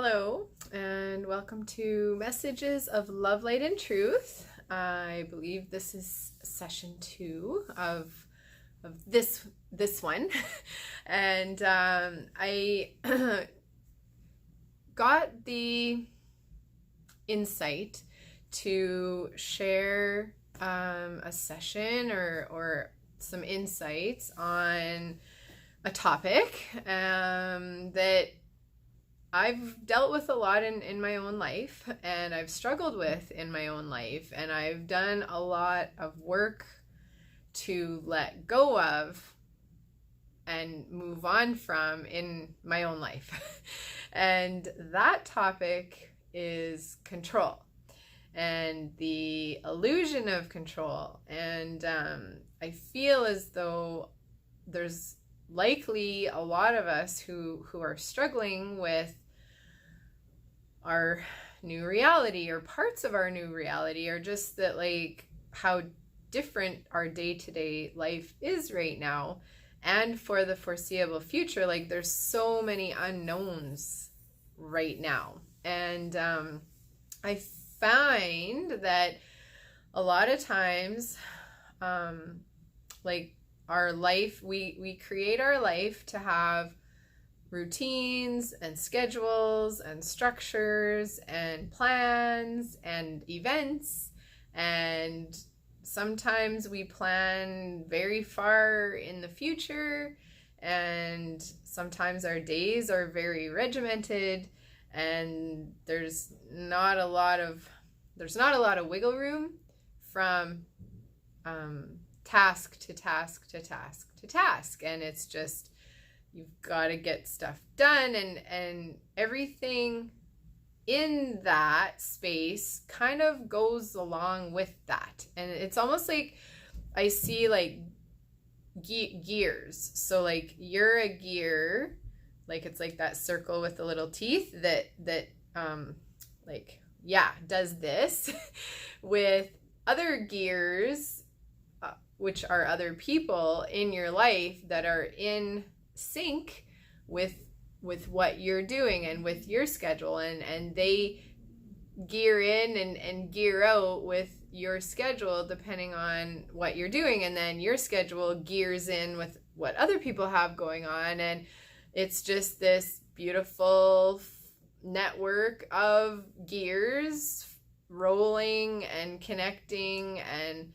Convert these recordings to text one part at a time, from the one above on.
Hello, and welcome to Messages of Love, Light, and Truth. I believe this is session 2 of this one, and I got the insight to share a session or some insights on a topic that I've dealt with a lot in my own life, and I've struggled with in my own life, and I've done a lot of work to let go of and move on from in my own life. And that topic is control and the illusion of control. And I feel as though there's likely a lot of us who are struggling with our new reality or parts of our new reality, or just that, like, how different our day-to-day life is right now and for the foreseeable future. Like, there's so many unknowns right now, and I find that a lot of times like our life, we create our life to have routines and schedules and structures and plans and events, and sometimes we plan very far in the future, and sometimes our days are very regimented, and there's not a lot of wiggle room from task to task to task to task, and it's just, you've got to get stuff done, and everything in that space kind of goes along with that. And it's almost like I see like gears. So like you're a gear, like it's like that circle with the little teeth that does this with other gears, which are other people in your life that are in sync with what you're doing and with your schedule, and they gear in and gear out with your schedule depending on what you're doing, and then your schedule gears in with what other people have going on, and it's just this beautiful network of gears rolling and connecting and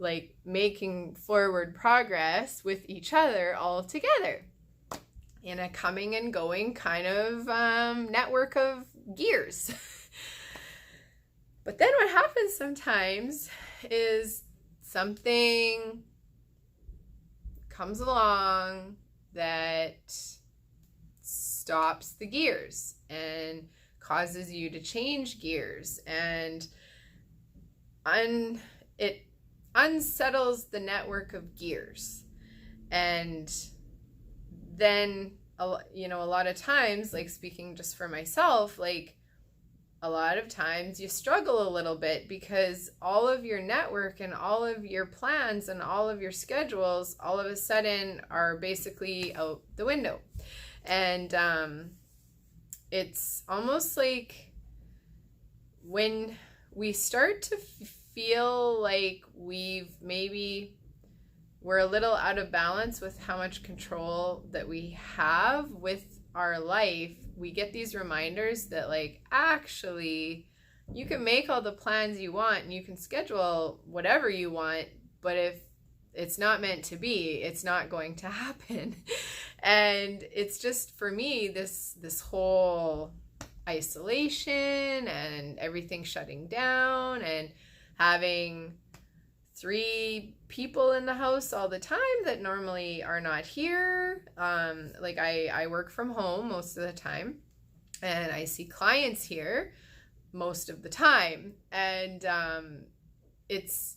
like making forward progress with each other all together in a coming and going kind of network of gears. But then what happens sometimes is something comes along that stops the gears and causes you to change gears, and it unsettles the network of gears. And then a lot of times, like speaking just for myself, like a lot of times you struggle a little bit because all of your network and all of your plans and all of your schedules all of a sudden are basically out the window. And it's almost like when we start to feel like we're a little out of balance with how much control that we have with our life, we get these reminders that, like, actually you can make all the plans you want and you can schedule whatever you want, but if it's not meant to be, it's not going to happen. And it's just, for me, this whole isolation and everything shutting down and having 3 people in the house all the time that normally are not here. Like I work from home most of the time, and I see clients here most of the time, and it's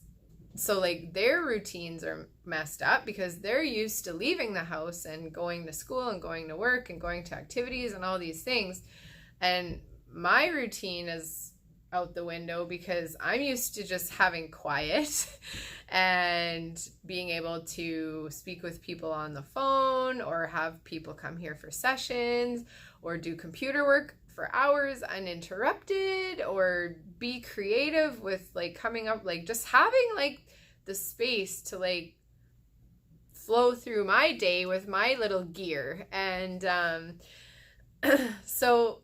so like their routines are messed up because they're used to leaving the house and going to school and going to work and going to activities and all these things, and my routine is out the window because I'm used to just having quiet and being able to speak with people on the phone or have people come here for sessions or do computer work for hours uninterrupted, or be creative with like coming up, like just having like the space to like flow through my day with my little gear. And so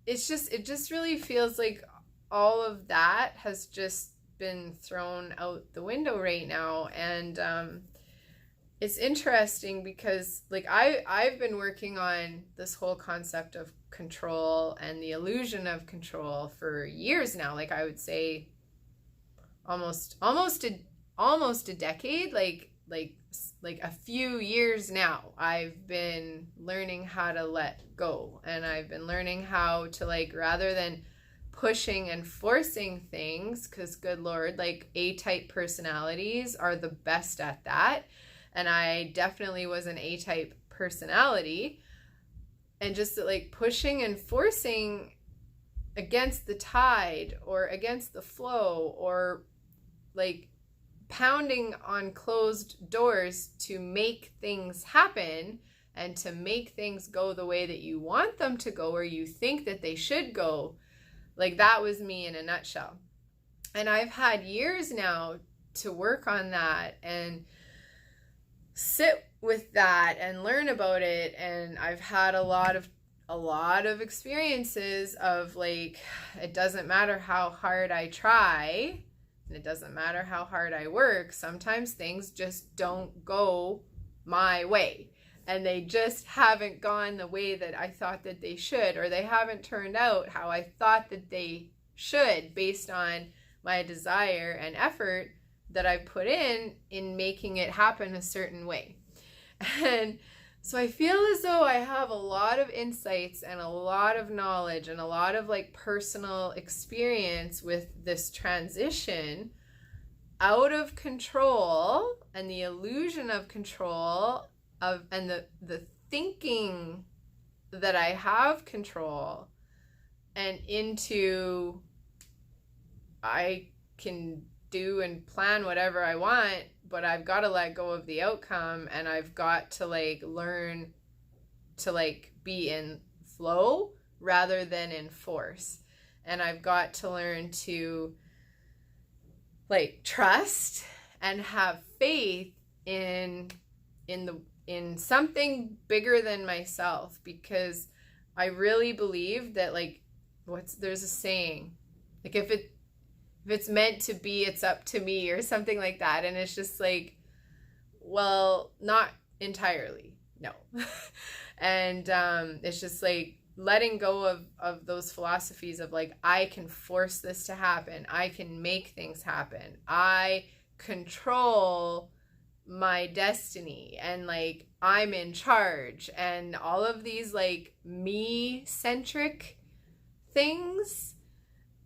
it just really feels like all of that has just been thrown out the window right now. And it's interesting because like I've been working on this whole concept of control and the illusion of control for years now. Like I would say almost a decade, like a few years now. I've been learning how to let go, and I've been learning how to, like, rather than pushing and forcing things, because good Lord, like A-type personalities are the best at that. And I definitely was an A-type personality, and just like pushing and forcing against the tide or against the flow, or like pounding on closed doors to make things happen and to make things go the way that you want them to go, or you think that they should go. Like that was me in a nutshell. And I've had years now to work on that and sit with that and learn about it. And I've had a lot of experiences of like, it doesn't matter how hard I try, and it doesn't matter how hard I work, sometimes things just don't go my way. And they just haven't gone the way that I thought that they should, or they haven't turned out how I thought that they should, based on my desire and effort that I put in making it happen a certain way. And so I feel as though I have a lot of insights and a lot of knowledge and a lot of like personal experience with this transition out of control and the illusion of control and the thinking that I have control, and into I can do and plan whatever I want, but I've got to let go of the outcome, and I've got to like learn to like be in flow rather than in force. And I've got to learn to like trust and have faith in something bigger than myself, because I really believe that like there's a saying, like if it's meant to be, it's up to me, or something like that. And it's just like, well, not entirely, no. And it's just like letting go of those philosophies of like, I can force this to happen, I can make things happen, I control my destiny, and like I'm in charge, and all of these like me-centric things.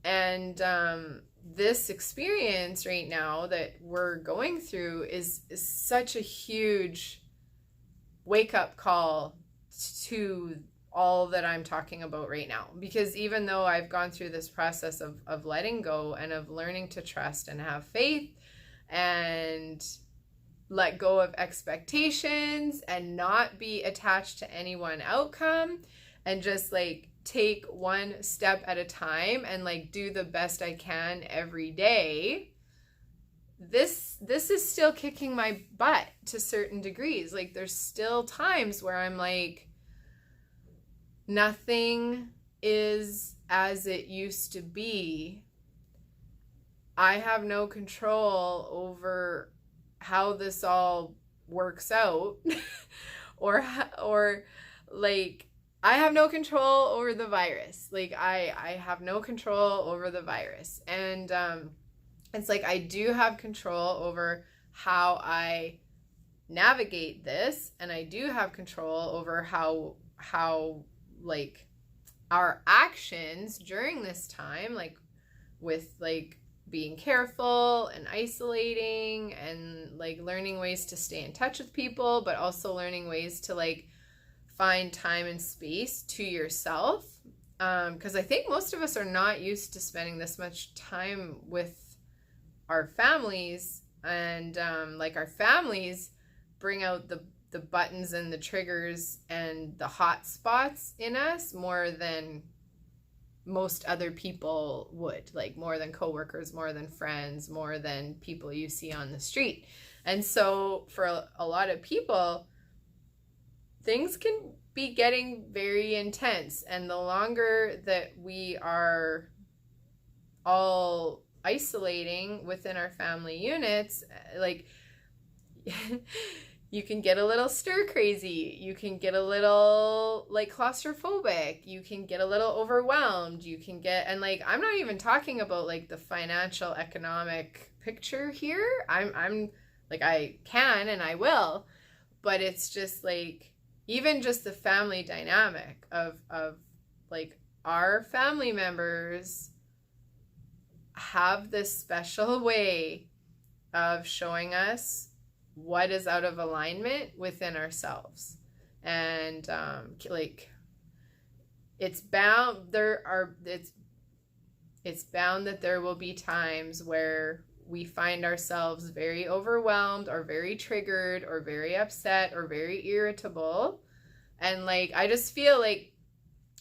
And this experience right now that we're going through is such a huge wake-up call to all that I'm talking about right now. Because even though I've gone through this process of letting go and of learning to trust and have faith and let go of expectations and not be attached to any one outcome, and just like take one step at a time and like do the best I can every day, this is still kicking my butt to certain degrees. Like there's still times where I'm like, nothing is as it used to be. I have no control over how this all works out or like I have no control over the virus. Like I have no control over the virus. And it's like I do have control over how I navigate this, and I do have control over how like our actions during this time, like with like being careful and isolating and like learning ways to stay in touch with people, but also learning ways to like find time and space to yourself. Because I think most of us are not used to spending this much time with our families, and like our families bring out the buttons and the triggers and the hot spots in us more than most other people would, like more than coworkers, more than friends, more than people you see on the street. And so for a lot of people, things can be getting very intense. And the longer that we are all isolating within our family units, like you can get a little stir crazy. You can get a little like claustrophobic. You can get a little overwhelmed. You can get, and like, I'm not even talking about like the financial economic picture here. I'm like, I can and I will, but it's just like, even just the family dynamic of like our family members have this special way of showing us what is out of alignment within ourselves. And like it's bound it's bound that there will be times where we find ourselves very overwhelmed or very triggered or very upset or very irritable. And like, I just feel like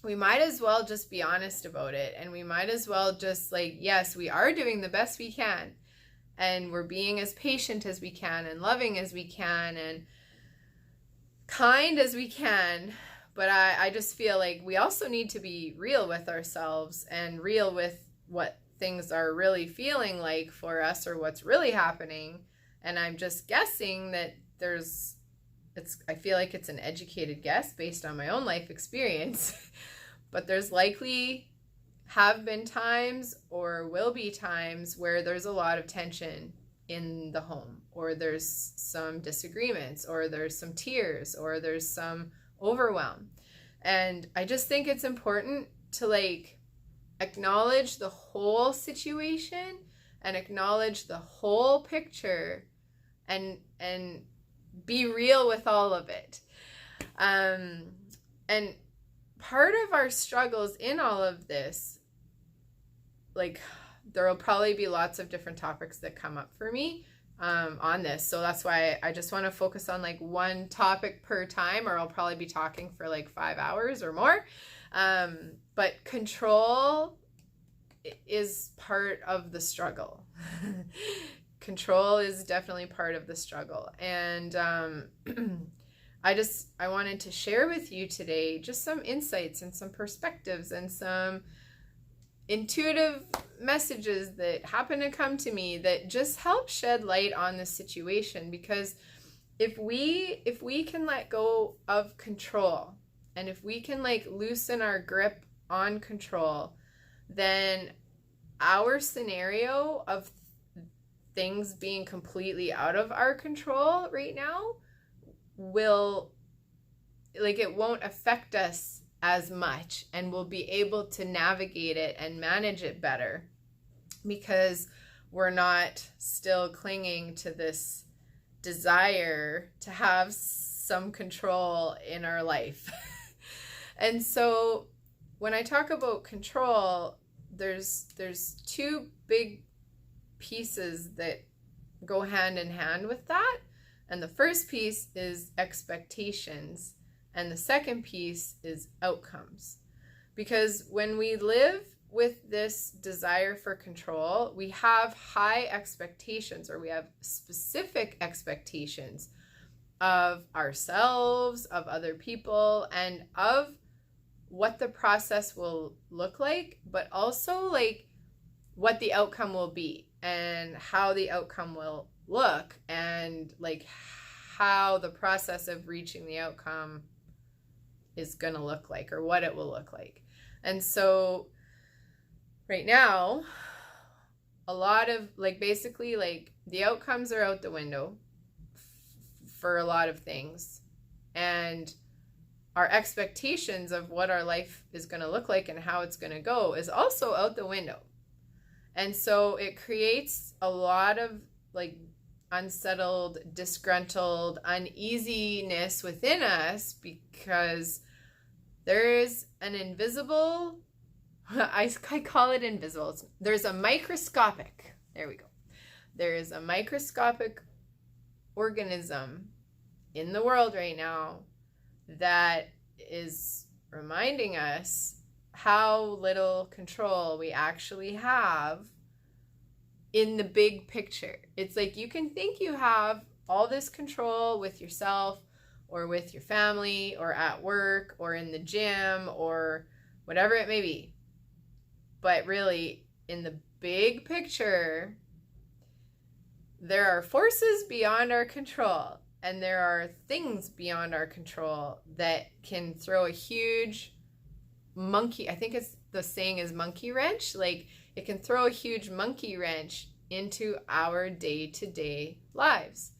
we might as well just be honest about it. And we might as well just like, yes, we are doing the best we can. And we're being as patient as we can and loving as we can and kind as we can. But I just feel like we also need to be real with ourselves and real with what things are really feeling like for us or what's really happening. And I'm just guessing that I feel like it's an educated guess based on my own life experience, but there's likely have been times or will be times where there's a lot of tension in the home, or there's some disagreements, or there's some tears, or there's some overwhelm. And I just think it's important to like acknowledge the whole situation and acknowledge the whole picture and be real with all of it. And part of our struggles in all of this, like there will probably be lots of different topics that come up for me on this. So that's why I just want to focus on like one topic per time, or I'll probably be talking for like 5 hours or more. But control is part of the struggle. Control is definitely part of the struggle. And I wanted to share with you today just some insights and some perspectives and some intuitive messages that happen to come to me that just help shed light on the situation. Because if we can let go of control, and if we can like loosen our grip on control, then our scenario of things being completely out of our control right now will, like, it won't affect us as much, and we'll be able to navigate it and manage it better because we're not still clinging to this desire to have some control in our life. And so when I talk about control, there's two big pieces that go hand in hand with that. And the first piece is expectations, and the second piece is outcomes. Because when we live with this desire for control, we have high expectations, or we have specific expectations of ourselves, of other people, and of what the process will look like, but also like what the outcome will be and how the outcome will look, and like how the process of reaching the outcome is going to look like, or what it will look like. And so right now, a lot of like, basically like the outcomes are out the window for a lot of things, and our expectations of what our life is going to look like and how it's going to go is also out the window. And so it creates a lot of like unsettled, disgruntled, uneasiness within us, because there is an invisible, I call it invisible. There's a microscopic, there we go. There is a microscopic organism in the world right now that is reminding us how little control we actually have in the big picture. It's like you can think you have all this control with yourself or with your family or at work or in the gym or whatever it may be. But really, in the big picture, there are forces beyond our control, and there are things beyond our control that can throw a huge monkey, I think it's the saying is monkey wrench, like it can throw a huge monkey wrench into our day-to-day lives.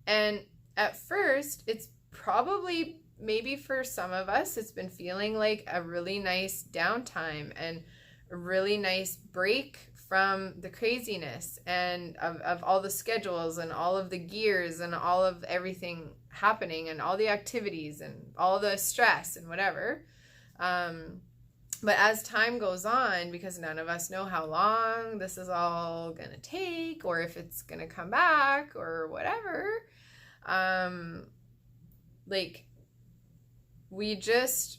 And at first, it's probably, maybe for some of us, it's been feeling like a really nice downtime and a really nice break from the craziness and of all the schedules and all of the gears and all of everything happening and all the activities and all the stress and whatever. But as time goes on, because none of us know how long this is all going to take or if it's going to come back or whatever, like we just,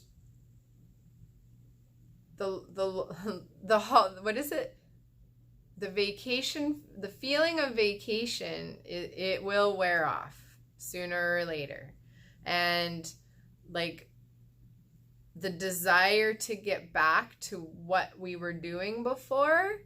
what is it? The vacation, the feeling of vacation, it will wear off sooner or later. And like the desire to get back to what we were doing before,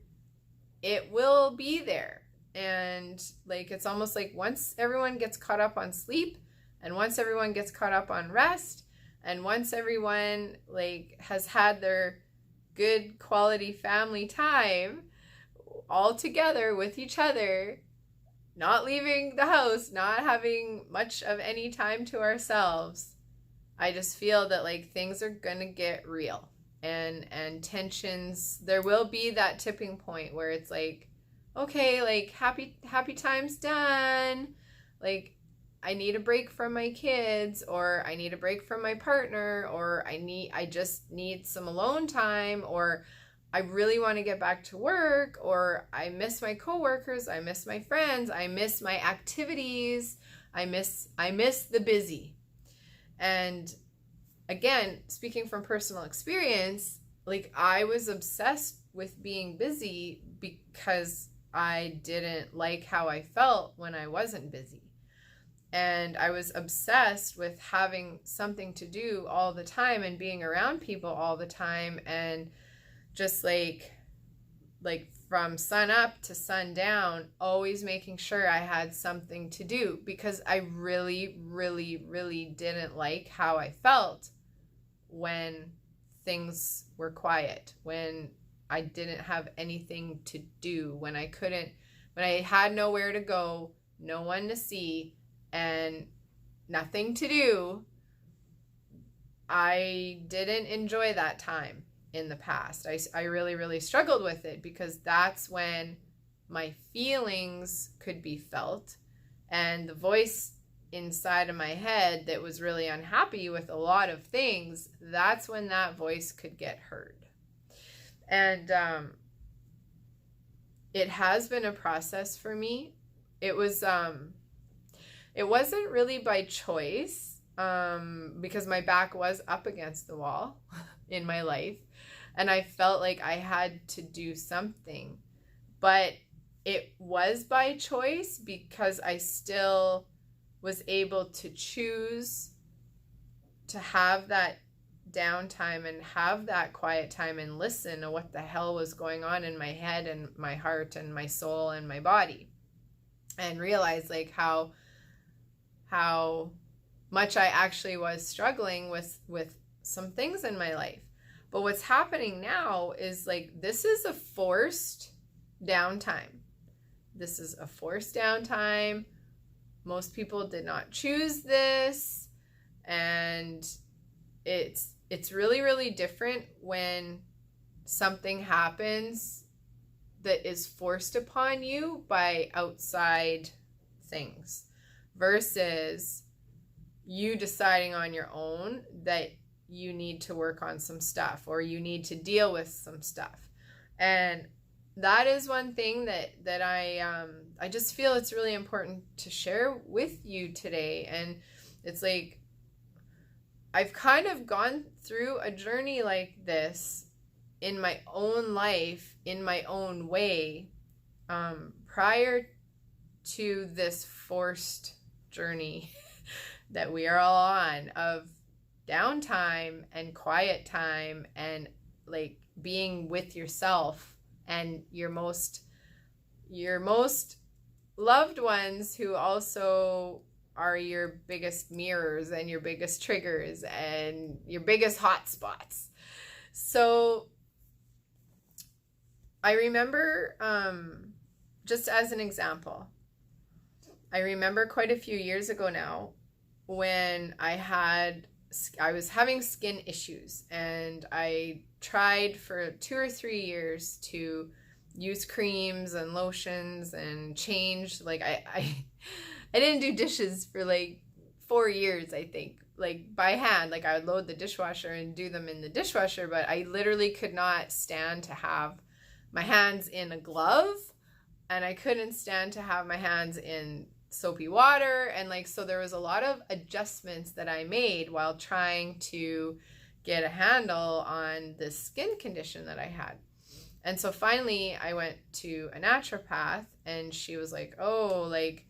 it will be there. And like, it's almost like once everyone gets caught up on sleep and once everyone gets caught up on rest and once everyone like has had their good quality family time all together with each other, not leaving the house, not having much of any time to ourselves, I just feel that like things are gonna get real and tensions. There will be that tipping point where it's like, okay, like happy time's done. Like I need a break from my kids, or I need a break from my partner, or I just need some alone time, or I really want to get back to work, or I miss my coworkers, I miss my friends, I miss my activities, I miss the busy. And again, speaking from personal experience, like I was obsessed with being busy because I didn't like how I felt when I wasn't busy. And I was obsessed with having something to do all the time and being around people all the time, and just like from sun up to sundown, always making sure I had something to do because I really, really, really didn't like how I felt when things were quiet, when I didn't have anything to do, when I had nowhere to go, no one to see, and nothing to do. I didn't enjoy that time. In the past, I really, really struggled with it because that's when my feelings could be felt, and the voice inside of my head that was really unhappy with a lot of things, that's when that voice could get heard. And it has been a process for me. It wasn't really by choice, because my back was up against the wall in my life. And I felt like I had to do something. But it was by choice because I still was able to choose to have that downtime and have that quiet time and listen to what the hell was going on in my head and my heart and my soul and my body. And realize like how much I actually was struggling with some things in my life. But what's happening now is like, this is a forced downtime. This is a forced downtime. Most people did not choose this. And it's really, really different when something happens that is forced upon you by outside things versus you deciding on your own that you need to work on some stuff or you need to deal with some stuff. And that is one thing that I just feel it's really important to share with you today. And It's like I've kind of gone through a journey like this in my own life, in my own way, prior to this forced journey that we are all on of downtime and quiet time and like being with yourself and your most loved ones, who also are your biggest mirrors and your biggest triggers and your biggest hot spots. So I remember, just as an example, I remember quite a few years ago now when I was having skin issues, and I tried for 2 or 3 years to use creams and lotions and change. Like I didn't do dishes for like 4 years, I think, like by hand. Like I would load the dishwasher and do them in the dishwasher, but I literally could not stand to have my hands in a glove, and I couldn't stand to have my hands in soapy water. And like, so there was a lot of adjustments that I made while trying to get a handle on this skin condition that I had. And so finally I went to a naturopath, and she was like, oh, like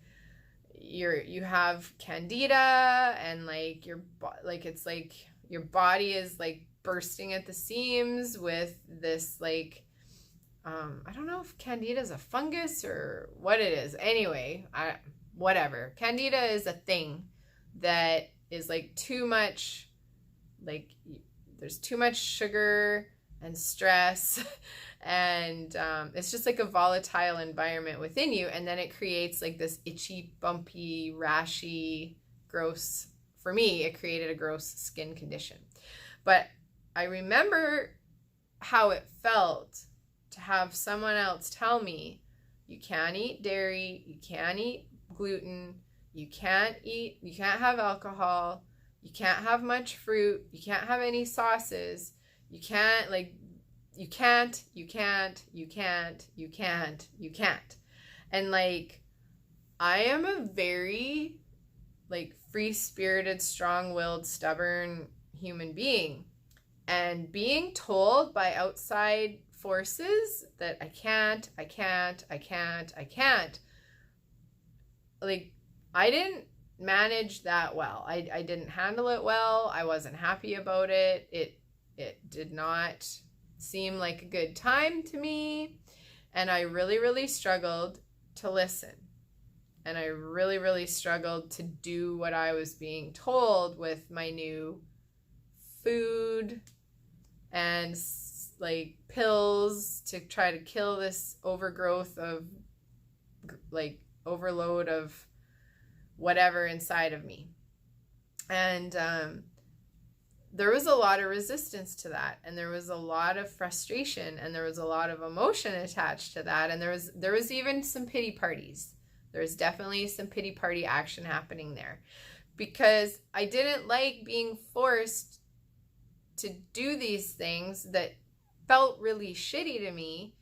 you have candida, and like it's like your body is like bursting at the seams with this like I don't know if candida is a fungus or what it is. Anyway, whatever. Candida is a thing that is like too much, like there's too much sugar and stress and it's just like a volatile environment within you, and then it creates like this itchy, bumpy, rashy, gross, for me it created a gross skin condition. But I remember how it felt to have someone else tell me, you can't eat dairy, you can't eat gluten, you can't have alcohol, you can't have much fruit, you can't have any sauces, you can't. And like, I am a very like free-spirited, strong-willed, stubborn human being, and being told by outside forces that I can't, like, I didn't manage that well. I didn't handle it well. I wasn't happy about it. It did not seem like a good time to me, and I really, really struggled to listen, and I really, really struggled to do what I was being told with my new food and like pills to try to kill this overgrowth of like overload of whatever inside of me. And there was a lot of resistance to that, and there was a lot of frustration, and there was a lot of emotion attached to that, and there was even some pity parties. There was definitely some pity party action happening there, because I didn't like being forced to do these things that felt really shitty to me,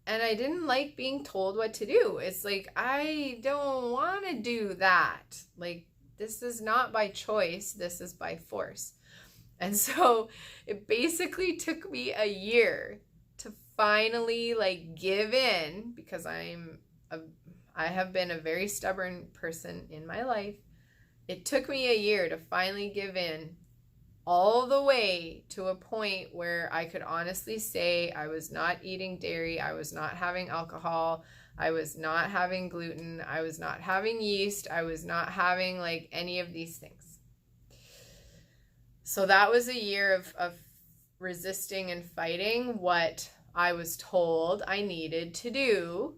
and I didn't like being told what to do. It's like, I don't want to do that. Like, this is not by choice, this is by force. And so it basically took me a year to finally like give in, because I have been a very stubborn person in my life. It took me a year to finally give in all the way to a point where I could honestly say I was not eating dairy, I was not having alcohol, I was not having gluten, I was not having yeast, I was not having like any of these things. So that was a year of resisting and fighting what I was told I needed to do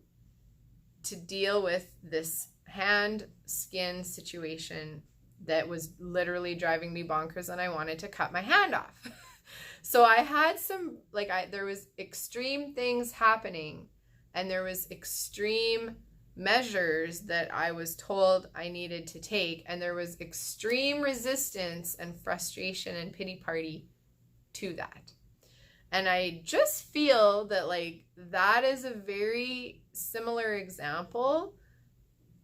to deal with this hand skin situation that was literally driving me bonkers, and I wanted to cut my hand off. So I had some, like, there was extreme things happening, and there was extreme measures that I was told I needed to take, and there was extreme resistance and frustration and pity party to that. And I just feel that like that is a very similar example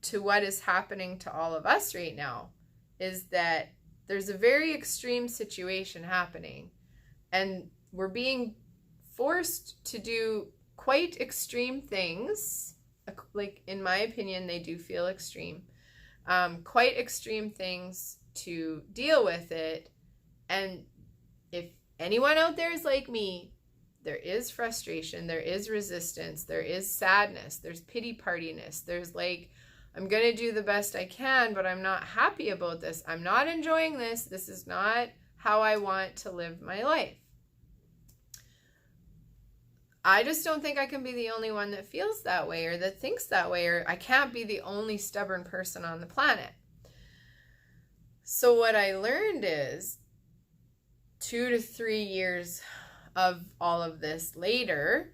to what is happening to all of us right now. is that there's a very extreme situation happening, and we're being forced to do quite extreme things. Like, in my opinion, they do feel extreme. Quite extreme things to deal with it. And if anyone out there is like me, there is frustration, there is resistance, there is sadness, there's pity partiness, there's like, I'm going to do the best I can, but I'm not happy about this. I'm not enjoying this. This is not how I want to live my life. I just don't think I can be the only one that feels that way or that thinks that way, or I can't be the only stubborn person on the planet. So what I learned is 2 to 3 years of all of this later,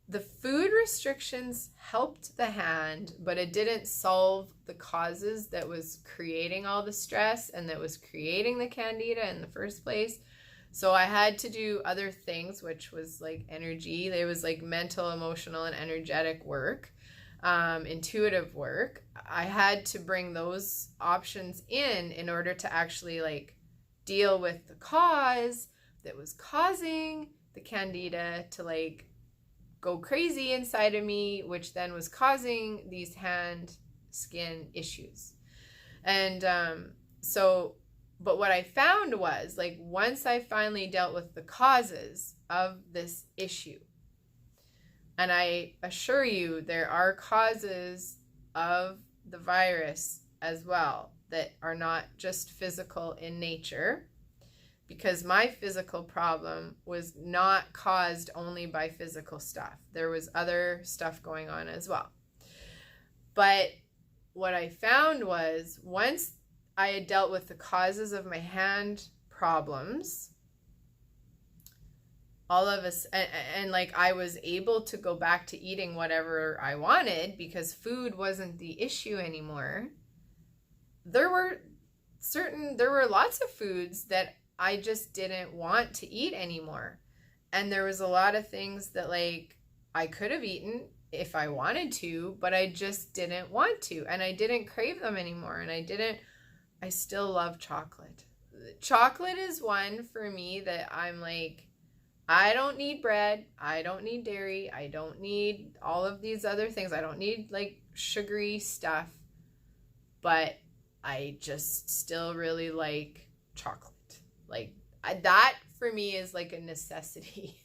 the food restrictions helped the hand, but it didn't solve the causes that was creating all the stress and that was creating the candida in the first place. So I had to do other things, which was like energy. There was like mental, emotional, and energetic work, intuitive work. I had to bring those options in order to actually like deal with the cause that was causing the candida to like go crazy inside of me, which then was causing these hand skin issues. And but what I found was, like, once I finally dealt with the causes of this issue, and I assure you there are causes of the virus as well that are not just physical in nature, because my physical problem was not caused only by physical stuff. There was other stuff going on as well. But what I found was, once I had dealt with the causes of my hand problems, all of us, and like I was able to go back to eating whatever I wanted because food wasn't the issue anymore. There were lots of foods that I just didn't want to eat anymore. And there was a lot of things that like I could have eaten if I wanted to, but I just didn't want to. And I didn't crave them anymore. And I still love chocolate. Chocolate is one for me that I'm like, I don't need bread. I don't need dairy. I don't need all of these other things. I don't need like sugary stuff. But I just still really like chocolate. Like that for me is like a necessity.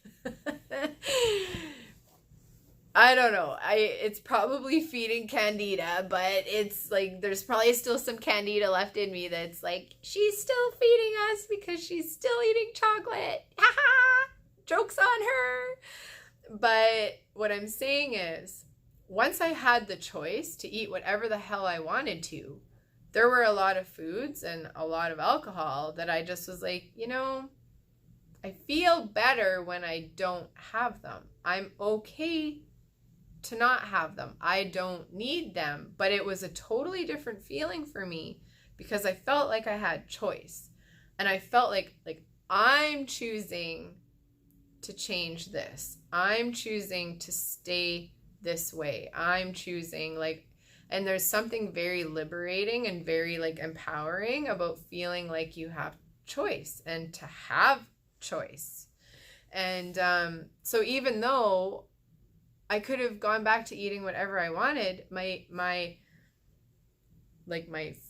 I don't know. It's probably feeding candida, but it's like there's probably still some candida left in me that's like, she's still feeding us because she's still eating chocolate. Ha! Joke's on her. But what I'm saying is, once I had the choice to eat whatever the hell I wanted to, there were a lot of foods and a lot of alcohol that I just was like, I feel better when I don't have them. I'm okay to not have them. I don't need them. But it was a totally different feeling for me because I felt like I had choice. And I felt like I'm choosing to change this. I'm choosing to stay this way. I'm choosing and there's something very liberating and very empowering about feeling like you have choice and to have choice. And so even though I could have gone back to eating whatever I wanted, my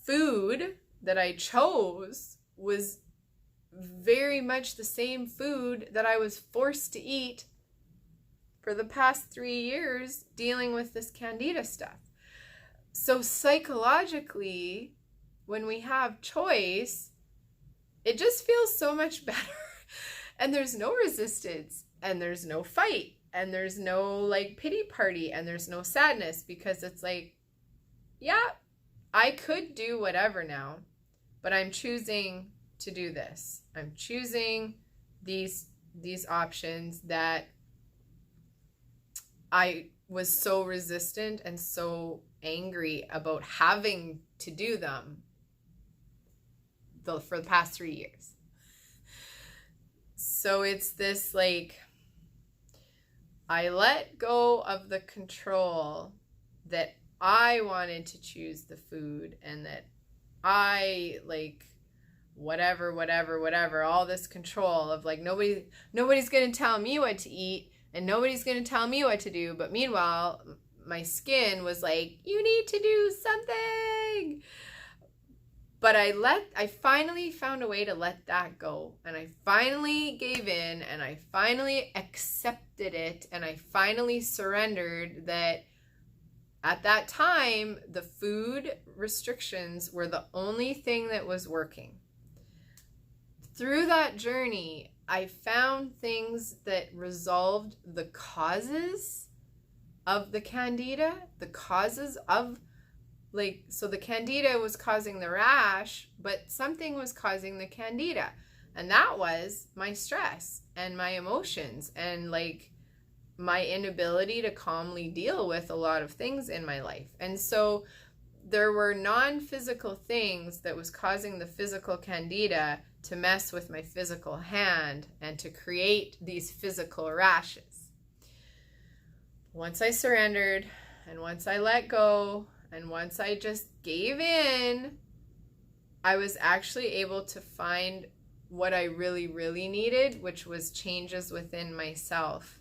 food that I chose was very much the same food that I was forced to eat for the past 3 years dealing with this candida stuff. So psychologically, when we have choice, it just feels so much better. And there's no resistance, and there's no fight, and there's no pity party, and there's no sadness, because it's like, yeah, I could do whatever now, but I'm choosing to do this. I'm choosing these options that I was so resistant and so angry about having to do them for the past 3 years. So it's this I let go of the control that I wanted to choose the food, and that I like whatever, all this control of like nobody's going to tell me what to eat and nobody's going to tell me what to do. But meanwhile, my skin was like, you need to do something. But I finally found a way to let that go. And I finally gave in, and I finally accepted it, and I finally surrendered that at that time, the food restrictions were the only thing that was working. Through that journey, I found things that resolved the causes of the candida, the causes of so the candida was causing the rash, but something was causing the candida. And that was my stress and my emotions and like my inability to calmly deal with a lot of things in my life. And so there were non-physical things that was causing the physical candida to mess with my physical hand and to create these physical rashes. Once I surrendered, and once I let go, and once I just gave in, I was actually able to find what I really, really needed, which was changes within myself.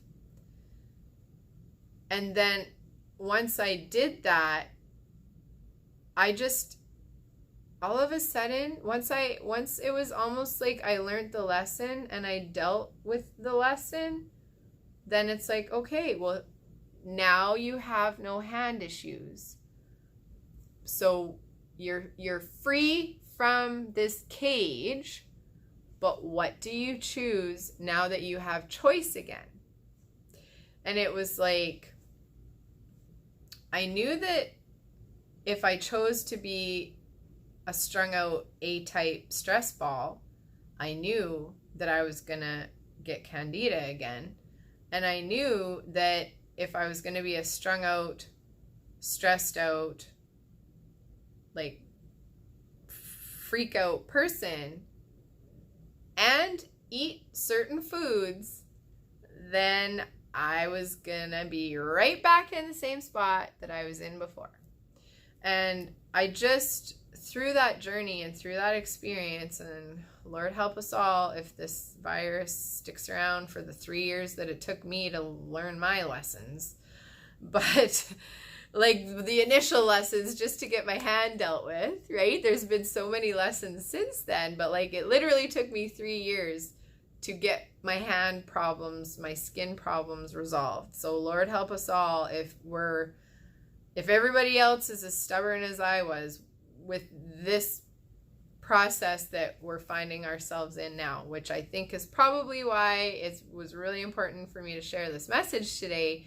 And then once I did that, I just, all of a sudden, once it was almost like I learned the lesson and I dealt with the lesson, then it's like, okay, well, now you have no hand issues. So you're free from this cage, but what do you choose now that you have choice again? And it was like, I knew that if I chose to be a strung out A-type stress ball, I knew that I was gonna get candida again. And I knew that if I was gonna be a strung out, stressed out, like freak out person and eat certain foods, then I was gonna be right back in the same spot that I was in before. And I just, through that journey and through that experience, and Lord help us all if this virus sticks around for the 3 years that it took me to learn my lessons, but like the initial lessons just to get my hand dealt with, right? There's been so many lessons since then, but like it literally took me 3 years to get my hand problems, my skin problems resolved. So Lord help us all if everybody else is as stubborn as I was with this process that we're finding ourselves in now, which I think is probably why it was really important for me to share this message today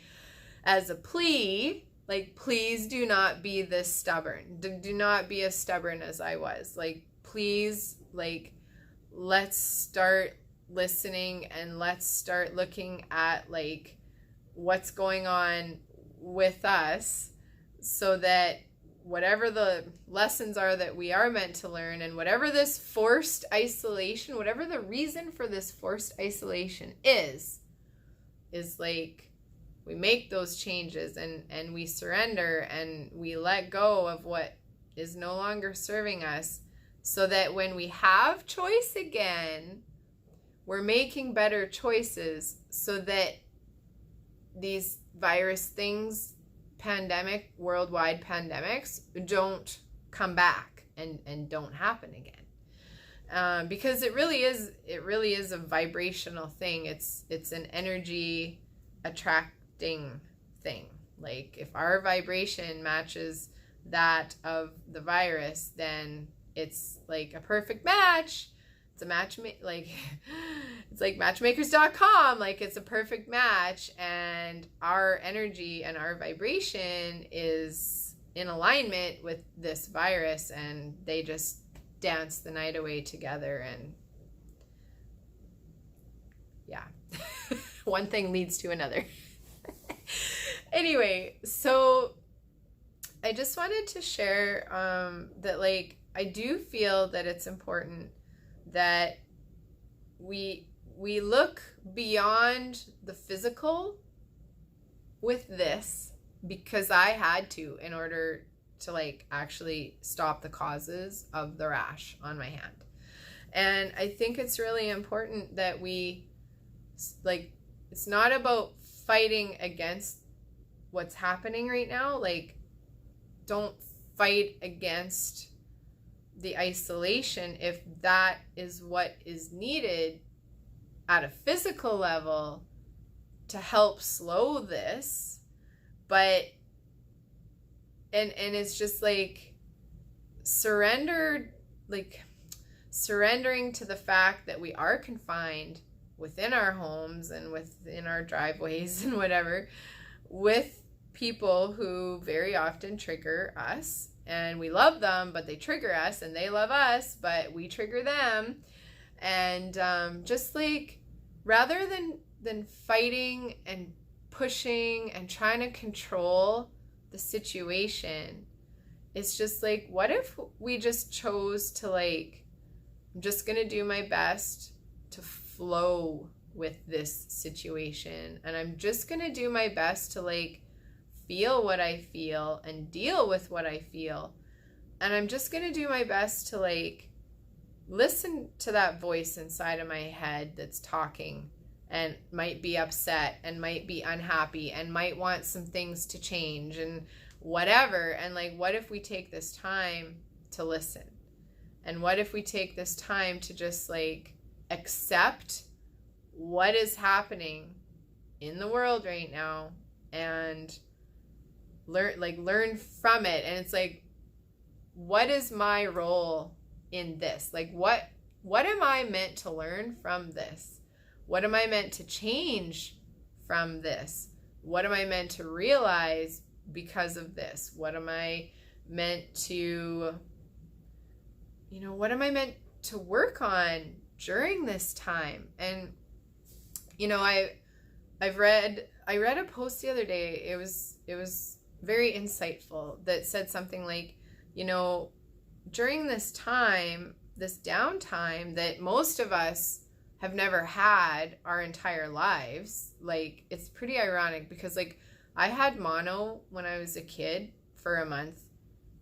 as a plea. Like, please do not be this stubborn. Do not be as stubborn as I was. Like, please, like, let's start listening and let's start looking at, like, what's going on with us so that whatever the lessons are that we are meant to learn, and whatever this forced isolation, whatever the reason for this forced isolation is like, we make those changes and we surrender and we let go of what is no longer serving us, so that when we have choice again, we're making better choices so that these virus things, worldwide pandemics, don't come back and don't happen again. Because it really is a vibrational thing. It's an energy attracting thing. Like, if our vibration matches that of the virus, then it's like a perfect match. It's a match, like, it's like matchmakers.com. Like, it's a perfect match, and our energy and our vibration is in alignment with this virus, and they just dance the night away together. And yeah, one thing leads to another. Anyway, so I just wanted to share that, like, I do feel that it's important that we look beyond the physical with this, because I had to in order to like actually stop the causes of the rash on my hand. And I think it's really important that we, like, it's not about fighting against what's happening right now. Like, don't fight against the isolation if that is what is needed at a physical level to help slow this. But and it's just like surrendering to the fact that we are confined within our homes and within our driveways and whatever, with people who very often trigger us, and we love them, but they trigger us, and they love us, but we trigger them. And just like, rather than fighting and pushing and trying to control the situation, it's just like, what if we just chose to like, I'm just gonna do my best to flow with this situation, and I'm just gonna do my best to like feel what I feel and deal with what I feel, and I'm just gonna do my best to like listen to that voice inside of my head that's talking and might be upset and might be unhappy and might want some things to change and whatever. And like, what if we take this time to listen? And what if we take this time to just like accept what is happening in the world right now and learn from it? And it's like, what is my role in this? Like, what am I meant to learn from this? What am I meant to change from this? What am I meant to realize because of this? What am I meant to, what am I meant to work on during this time? And, I read a post the other day. It was very insightful, that said something like, during this time, this downtime that most of us have never had our entire lives, like, it's pretty ironic because like I had mono when I was a kid for a month,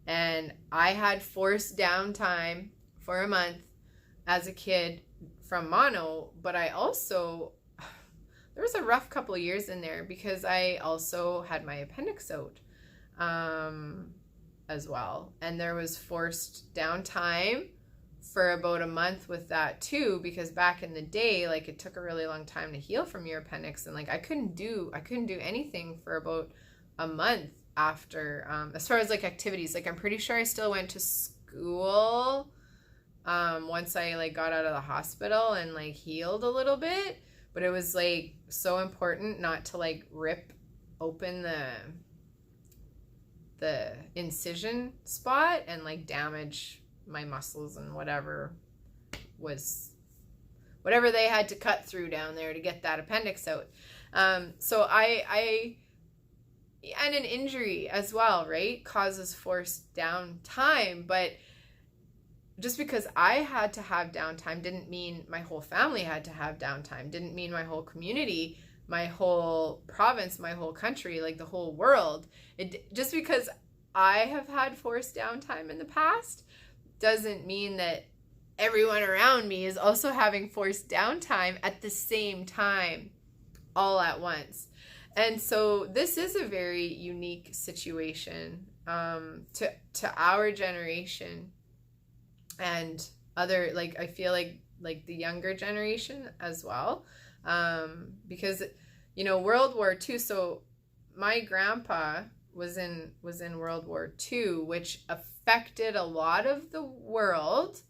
and I had forced downtime for a month as a kid from mono, but I also, there was a rough couple of years in there because I also had my appendix out as well, and there was forced downtime for about a month with that too, because back in the day, like, it took a really long time to heal from your appendix, and like I couldn't do anything for about a month after, as far as like activities. Like, I'm pretty sure I still went to school once I like got out of the hospital and like healed a little bit, but it was like so important not to like rip open the incision spot and like damage my muscles and whatever they had to cut through down there to get that appendix out. So I and an injury as well, right, causes forced downtime. But just because I had to have downtime didn't mean my whole family had to have downtime, didn't mean my whole community, my whole province, my whole country, like the whole world. Just because I have had forced downtime in the past doesn't mean that everyone around me is also having forced downtime at the same time, all at once. And so this is a very unique situation to our generation and other, like, I feel like the younger generation as well, because World War II. So my grandpa was in World War II, which affected a lot of the world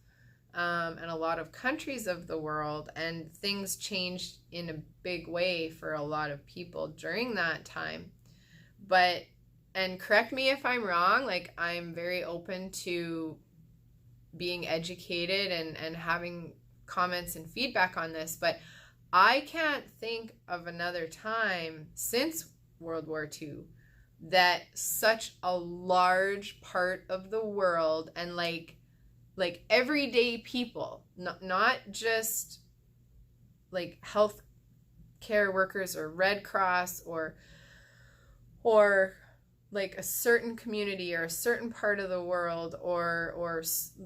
and a lot of countries of the world, and things changed in a big way for a lot of people during that time. But, and correct me if I'm wrong, like, I'm very open to being educated and having comments and feedback on this, but I can't think of another time since World War II that such a large part of the world and like everyday people, not just like health care workers or Red Cross or like a certain community or a certain part of the world, or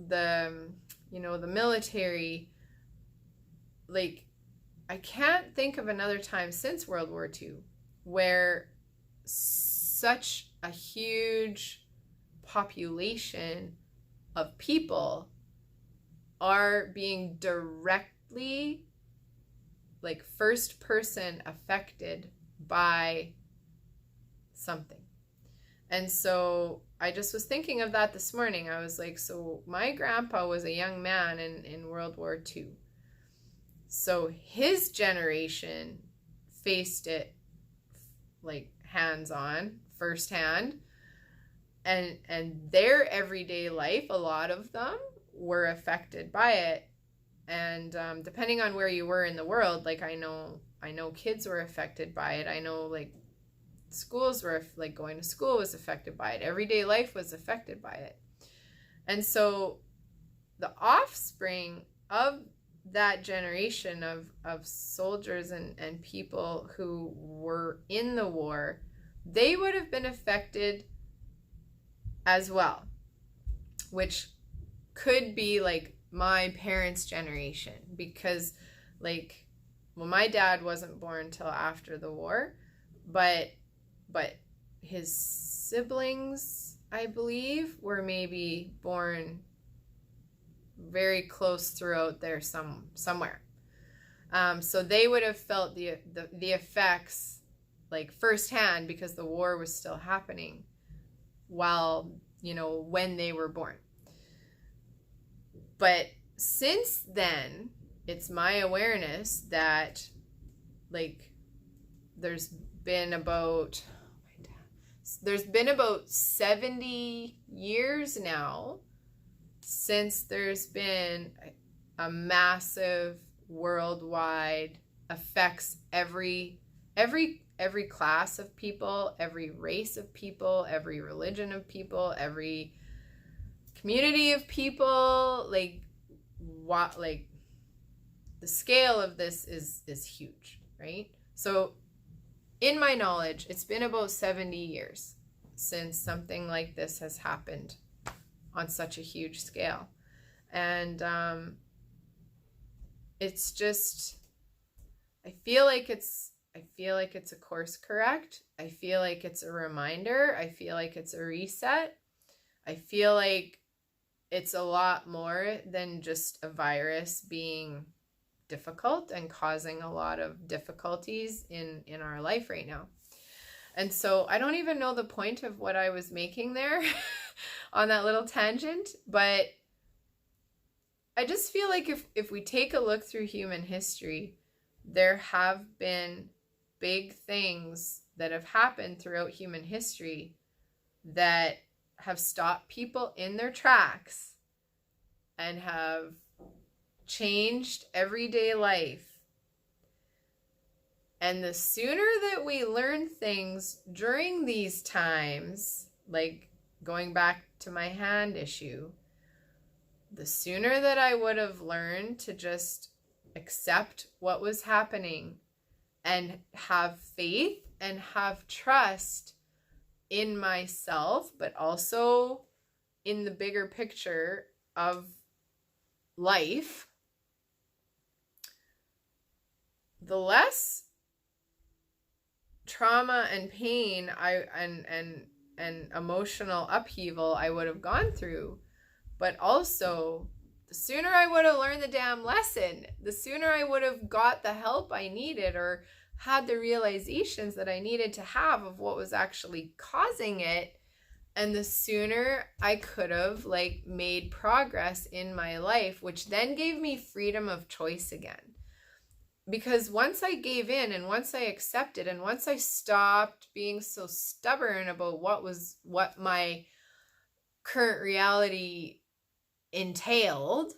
the, you know, the military, like I can't think of another time since World War II where such a huge population of people are being directly, like first person affected by something. And so I just was thinking of that this morning. I was like, so my grandpa was a young man in World War II. So his generation faced it like hands-on, firsthand, and their everyday life, a lot of them were affected by it. And depending on where you were in the world, like I know kids were affected by it. I know like schools were, like going to school was affected by it. Everyday life was affected by it. And so the offspring of that generation of soldiers and people who were in the war, they would have been affected as well, which could be like my parents' generation, because like, well, my dad wasn't born till after the war, but his siblings, I believe, were maybe born very close throughout there somewhere. So they would have felt the effects like firsthand, because the war was still happening while, you know, when they were born. But since then, it's my awareness that like there's been about 70 years now since there's been a massive worldwide, affects every class of people, every race of people, every religion of people, every community of people. Like what, like the scale of this is huge, right? So in my knowledge, it's been about 70 years since something like this has happened on such a huge scale. And it's just, I feel like it's a course correct. I feel like it's a reminder. I feel like it's a reset. I feel like it's a lot more than just a virus being difficult and causing a lot of difficulties in our life right now. And so I don't even know the point of what I was making there on that little tangent, but I just feel like if we take a look through human history, there have been big things that have happened throughout human history that have stopped people in their tracks and have changed everyday life. And the sooner that we learn things during these times, like going back to my hand issue, the sooner that I would have learned to just accept what was happening and have faith and have trust in myself, but also in the bigger picture of life, the less trauma and pain and emotional upheaval I would have gone through. But also, the sooner I would have learned the damn lesson, the sooner I would have got the help I needed or had the realizations that I needed to have of what was actually causing it, and the sooner I could have like made progress in my life, which then gave me freedom of choice again. Because once I gave in and once I accepted and once I stopped being so stubborn about what my current reality entailed,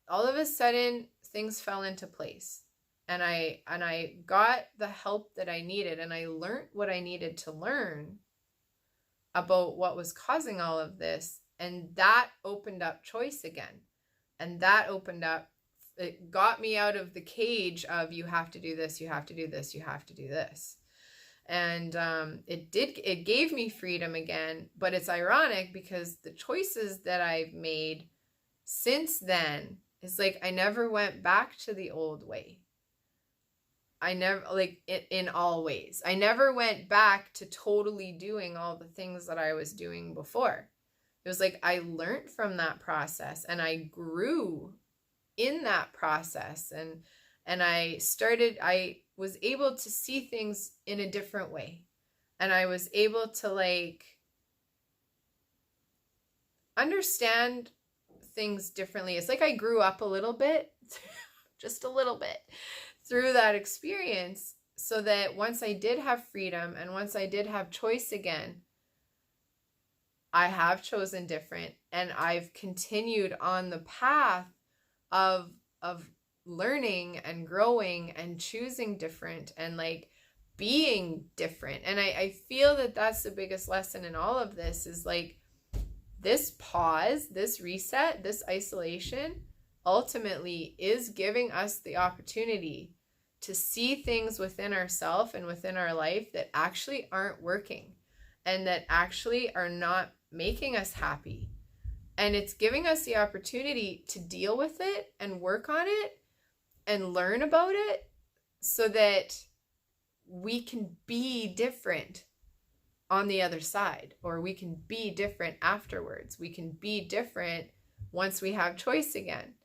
all of a sudden things fell into place. And I got the help that I needed, and I learned what I needed to learn about what was causing all of this. And that opened up choice again. And that opened up, it got me out of the cage of you have to do this, you have to do this, you have to do this. And it gave me freedom again. But it's ironic because the choices that I've made since then is like I never went back to the old way. I never, like, in all ways, I never went back to totally doing all the things that I was doing before. It was like I learned from that process and I grew in that process, and I was able to see things in a different way, and I was able to like understand things differently. It's like I grew up a little bit, just a little bit, through that experience, so that once I did have freedom and once I did have choice again, I have chosen different, and I've continued on the path of learning and growing and choosing different and like being different. And I feel that that's the biggest lesson in all of this is like this pause, this reset, this isolation ultimately is giving us the opportunity to see things within ourselves and within our life that actually aren't working and that actually are not making us happy. And it's giving us the opportunity to deal with it and work on it and learn about it so that we can be different on the other side, or we can be different afterwards. We can be different once we have choice again.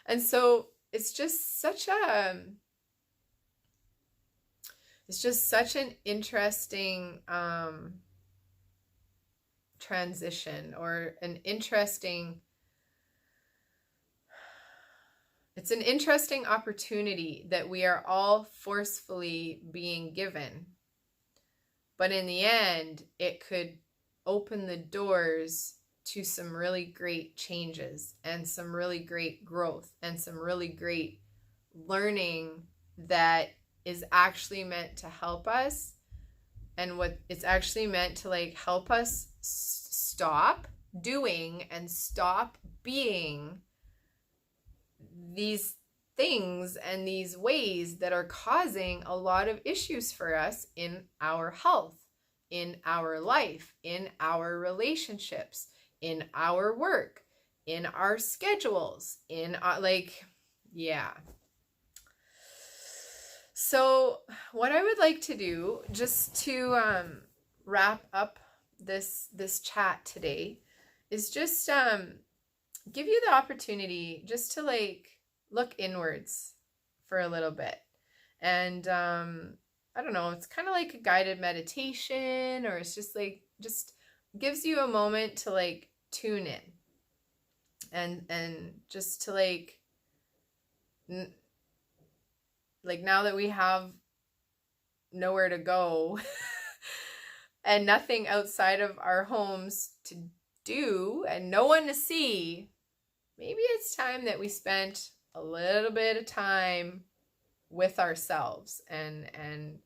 And so it's just such an interesting transition, or it's an interesting opportunity that we are all forcefully being given. But in the end, it could open the doors to some really great changes and some really great growth and some really great learning that is actually meant to help us, and what it's actually meant to like help us stop doing and stop being these things and these ways that are causing a lot of issues for us in our health, in our life, in our relationships, in our work, in our schedules, in our, like, yeah. So what I would like to do, just to wrap up this chat today, is just give you the opportunity just to like look inwards for a little bit. And I don't know, it's kind of like a guided meditation, or it's just like, just gives you a moment to like tune in and just to like now that we have nowhere to go and nothing outside of our homes to do and no one to see, maybe it's time that we spent a little bit of time with ourselves and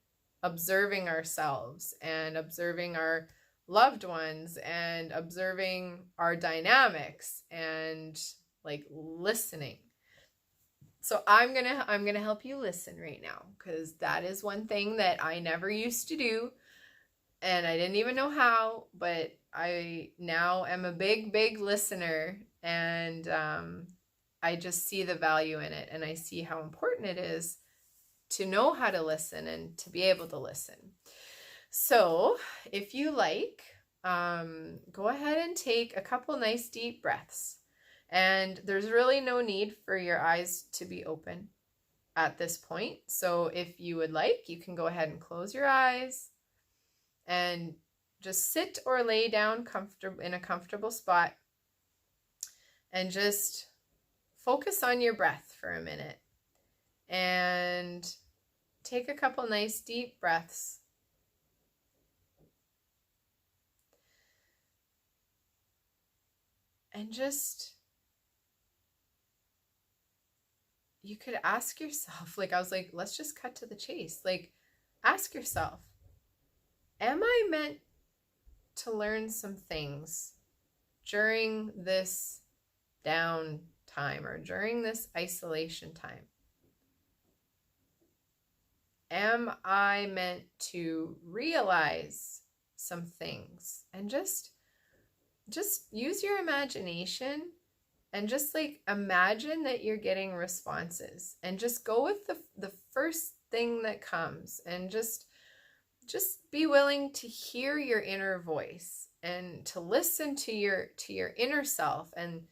observing ourselves and observing our loved ones and observing our dynamics and like listening. So I'm gonna help you listen right now, because that is one thing that I never used to do, and I didn't even know how, but I now am a big listener, and I just see the value in it, and I see how important it is to know how to listen and to be able to listen. So if you like, go ahead and take a couple nice deep breaths. And there's really no need for your eyes to be open at this point. So if you would like, you can go ahead and close your eyes and just sit or lay down in a comfortable spot and just focus on your breath for a minute and take a couple nice deep breaths. And just, you could ask yourself, like I was like, let's just cut to the chase. Like, ask yourself, am I meant to learn some things during this downtime or during this isolation time? am I meant to realize some things? And just use your imagination and just like imagine that you're getting responses, and just go with the first thing that comes, and just be willing to hear your inner voice and to listen to your inner self. And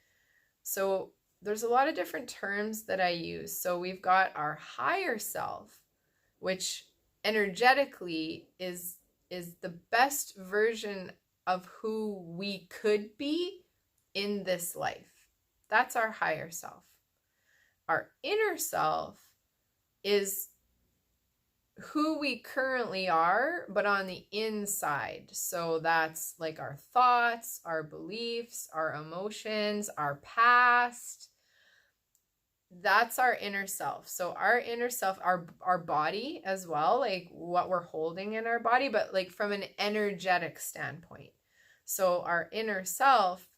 so there's a lot of different terms that I use. So we've got our higher self, which energetically is the best version of who we could be in this life. That's our higher self. Our inner self is who we currently are, but on the inside. So that's like our thoughts, our beliefs, our emotions, our past. That's our inner self. So our inner self, our body as well, like what we're holding in our body, but like from an energetic standpoint. So our inner self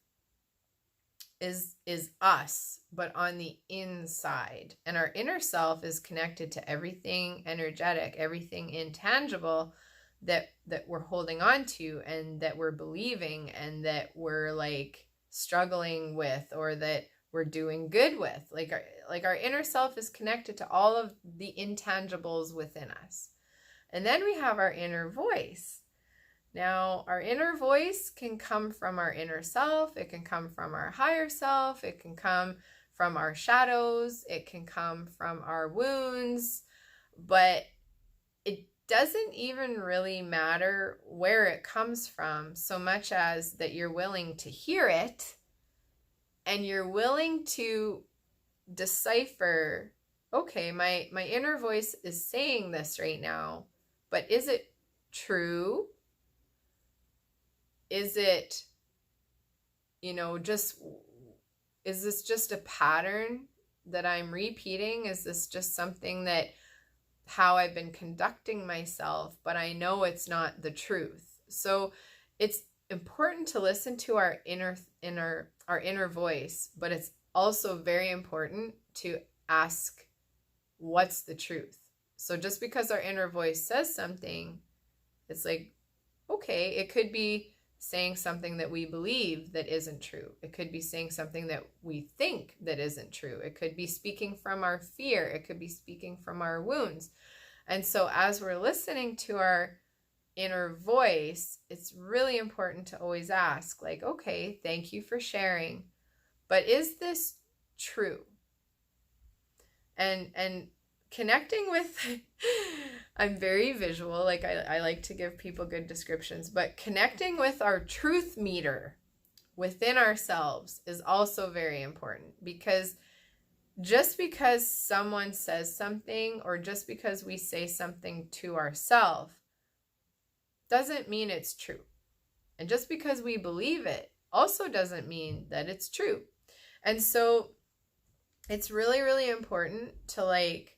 is us, but on the inside. And our inner self is connected to everything energetic, everything intangible that we're holding on to, and that we're believing, and that we're like struggling with, or that we're doing good with. Like our inner self is connected to all of the intangibles within us. And then we have our inner voice. Now, our inner voice can come from our inner self. It can come from our higher self. It can come from our shadows. It can come from our wounds. But it doesn't even really matter where it comes from, so much as that you're willing to hear it, and you're willing to decipher, okay, my inner voice is saying this right now, but is it true? Is it, is this just a pattern that I'm repeating? Is this just something that how I've been conducting myself, but I know it's not the truth? So it's important to listen to our inner voice, but it's also very important to ask, what's the truth? So just because our inner voice says something, it's like, okay, it could be saying something that we believe that isn't true. It could be saying something that we think that isn't true. It could be speaking from our fear. It could be speaking from our wounds. And so as we're listening to our inner voice, it's really important to always ask, like, okay, thank you for sharing, but is this true? And connecting with I'm very visual, like I like to give people good descriptions, but connecting with our truth meter within ourselves is also very important, because just because someone says something, or just because we say something to ourselves, doesn't mean it's true. And just because we believe it also doesn't mean that it's true. And so it's really, really important to like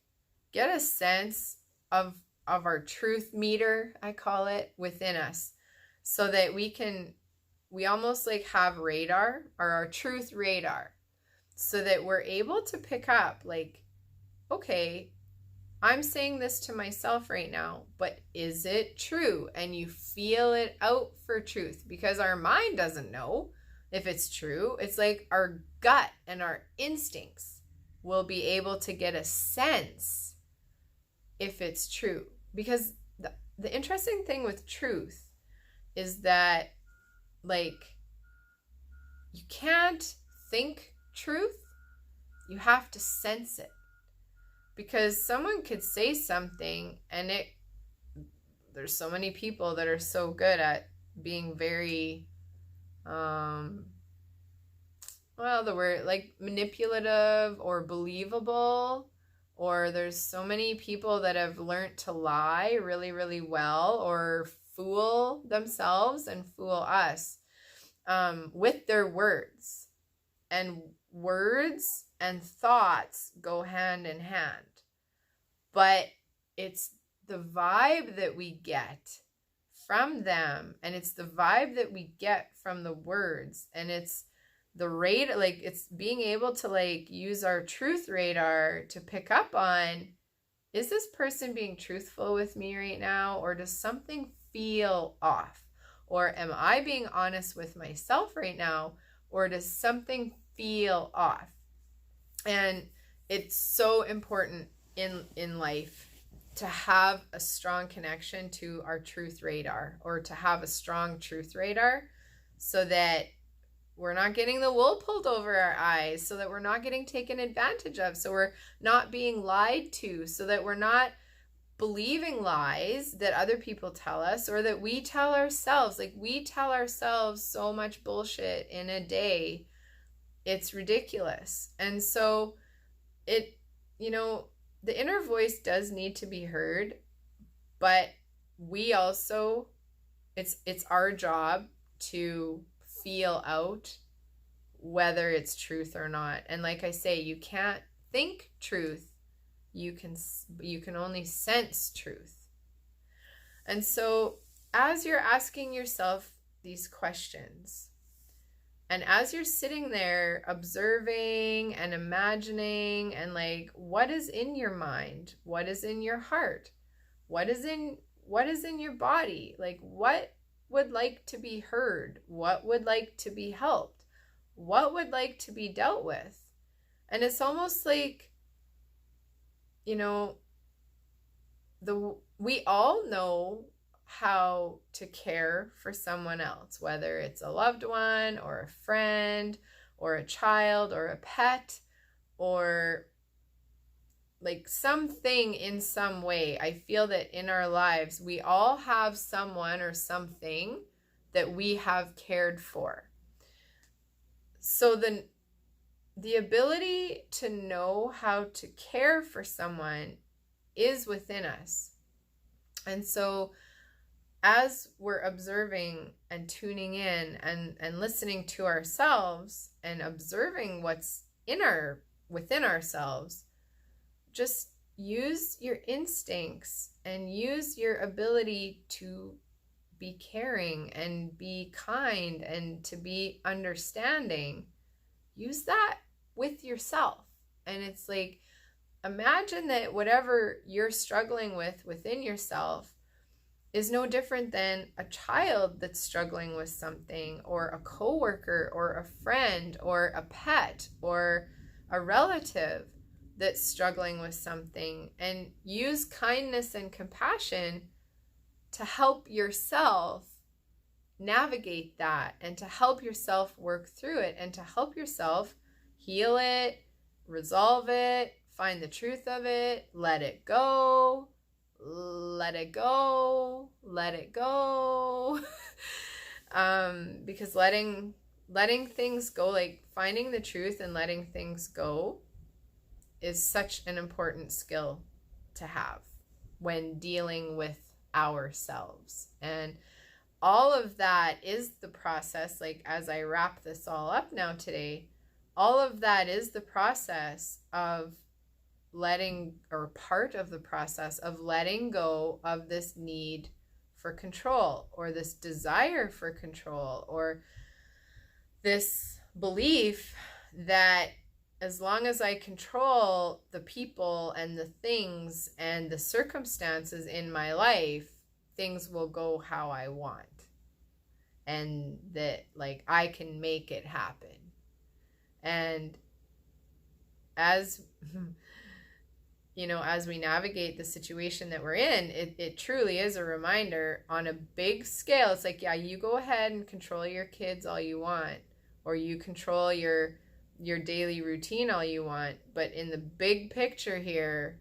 get a sense of our truth meter, I call it, within us, so that we almost like have radar, or our truth radar, so that we're able to pick up like, okay, I'm saying this to myself right now, but is it true? And you feel it out for truth, because our mind doesn't know if it's true. It's like our gut and our instincts will be able to get a sense if it's true. Because the interesting thing with truth is that, like, you can't think truth, you have to sense it. Because someone could say something, and there's so many people that are so good at being very, the word, like, manipulative or believable, or there's so many people that have learned to lie really, really well, or fool themselves and fool us with their words. And words and thoughts go hand in hand. But it's the vibe that we get from them, and it's the vibe that we get from the words, and it's the rate, like, it's being able to like use our truth radar to pick up on, is this person being truthful with me right now, or does something feel off? Or am I being honest with myself right now, or does something feel off? And it's so important in life to have a strong connection to our truth radar, or to have a strong truth radar, so that we're not getting the wool pulled over our eyes, so that we're not getting taken advantage of, so we're not being lied to, so that we're not believing lies that other people tell us, or that we tell ourselves. Like, we tell ourselves so much bullshit in a day. It's ridiculous. And so it, the inner voice does need to be heard, but we also, it's our job to feel out whether it's truth or not. And like I say, you can't think truth. You can only sense truth. And so as you're asking yourself these questions, and as you're sitting there observing and imagining, and like, what is in your mind? What is in your heart? What is in your body? Like, what would like to be heard? What would like to be helped? What would like to be dealt with? And it's almost like, we all know how to care for someone else, whether it's a loved one or a friend or a child or a pet, or like something in some way. I feel that in our lives, we all have someone or something that we have cared for. So the ability to know how to care for someone is within us. And so as we're observing and tuning in and listening to ourselves and observing what's within ourselves, just use your instincts and use your ability to be caring and be kind and to be understanding. Use that with yourself. And it's like, imagine that whatever you're struggling with within yourself is no different than a child that's struggling with something, or a coworker, or a friend, or a pet, or a relative that's struggling with something. And use kindness and compassion to help yourself navigate that, and to help yourself work through it, and to help yourself heal it, resolve it, find the truth of it, let it go, let it go, let it go. Because letting things go, like finding the truth and letting things go, is such an important skill to have when dealing with ourselves. And all of that is the process. Like, as I wrap this all up now today, all of that is the process of letting, or part of the process of letting go of this need for control, or this desire for control, or this belief that as long as I control the people and the things and the circumstances in my life, things will go how I want. And that, like, I can make it happen. And as as we navigate the situation that we're in, it truly is a reminder on a big scale. It's like, yeah, you go ahead and control your kids all you want, or you control your daily routine all you want, but in the big picture here,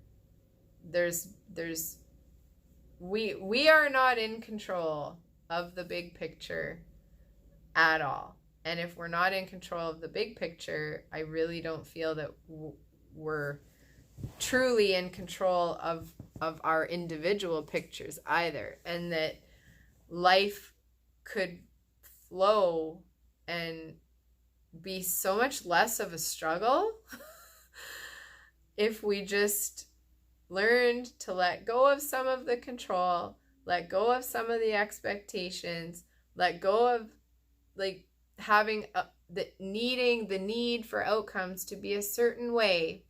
we are not in control of the big picture at all. And if we're not in control of the big picture, I really don't feel that we're truly in control of our individual pictures either. And that life could flow and be so much less of a struggle if we just learned to let go of some of the control, let go of some of the expectations, let go of like having the need for outcomes to be a certain way,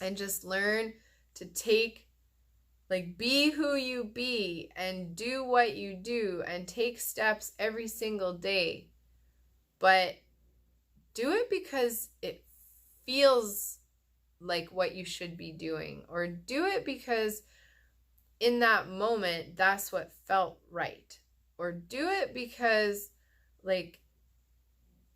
and just learn to take Like, be who you be and do what you do and take steps every single day. But do it because it feels like what you should be doing, or do it because in that moment that's what felt right, or do it because like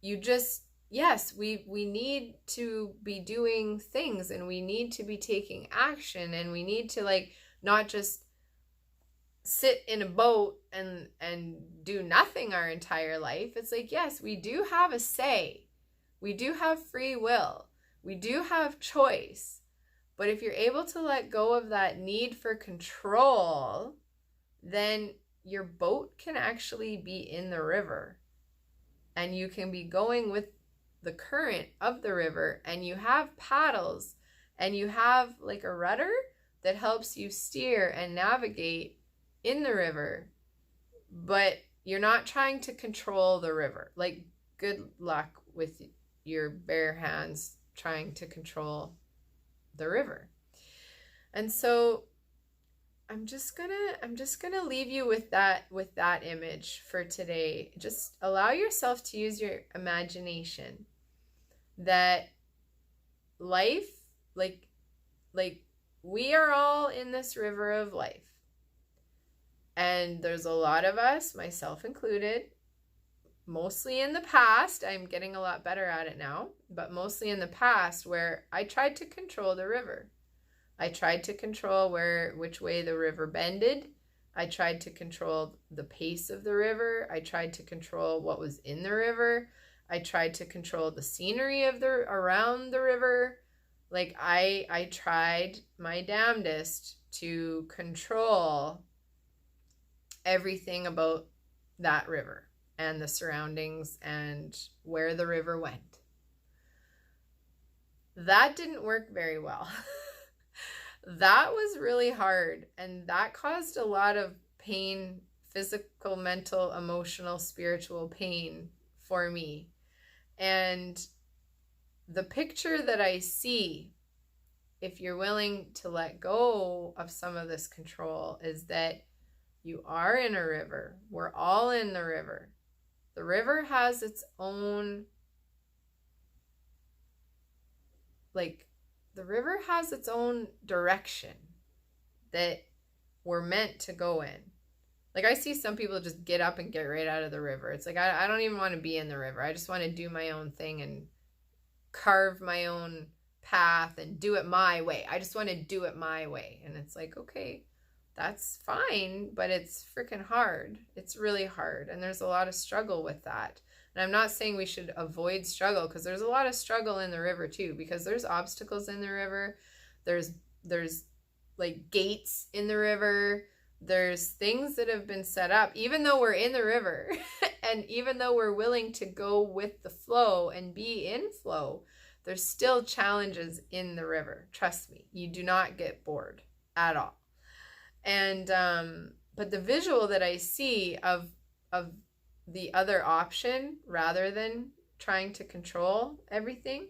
you just, yes, we need to be doing things, and we need to be taking action, and we need to like not just sit in a boat and do nothing our entire life. It's like, yes, we do have a say, we do have free will, we do have choice. But if you're able to let go of that need for control, then your boat can actually be in the river, and you can be going with the current of the river, and you have paddles, and you have like a rudder that helps you steer and navigate in the river, but you're not trying to control the river. Like, good luck with your bare hands trying to control the river. And so I'm just gonna leave you with that image for today. Just allow yourself to use your imagination, that life, like we are all in this river of life, and there's a lot of us, myself included, mostly in the past. I'm getting a lot better at it now, but mostly in the past, where I tried to control the river. I tried to control which way the river bended. I tried to control the pace of the river. I tried to control what was in the river. I tried to control the scenery of around the river. Like, I tried my damnedest to control everything about that river and the surroundings and where the river went. That didn't work very well. That was really hard, and that caused a lot of pain, physical, mental, emotional, spiritual pain for me. And the picture that I see, if you're willing to let go of some of this control, is that you are in a river. We're all in the river. The river has its own, the river has its own direction that we're meant to go in. Like, I see some people just get up and get right out of the river. It's like, I don't even want to be in the river. I just want to do my own thing and carve my own path and do it my way. I just want to do it my way. And it's like, okay, that's fine, but it's freaking hard. It's really hard. And there's a lot of struggle with that. And I'm not saying we should avoid struggle, because there's a lot of struggle in the river too, because there's obstacles in the river. There's like gates in the river. There's things that have been set up, even though we're in the river and even though we're willing to go with the flow and be in flow, there's still challenges in the river. Trust me, you do not get bored at all. And but the visual that I see of the other option, rather than trying to control everything,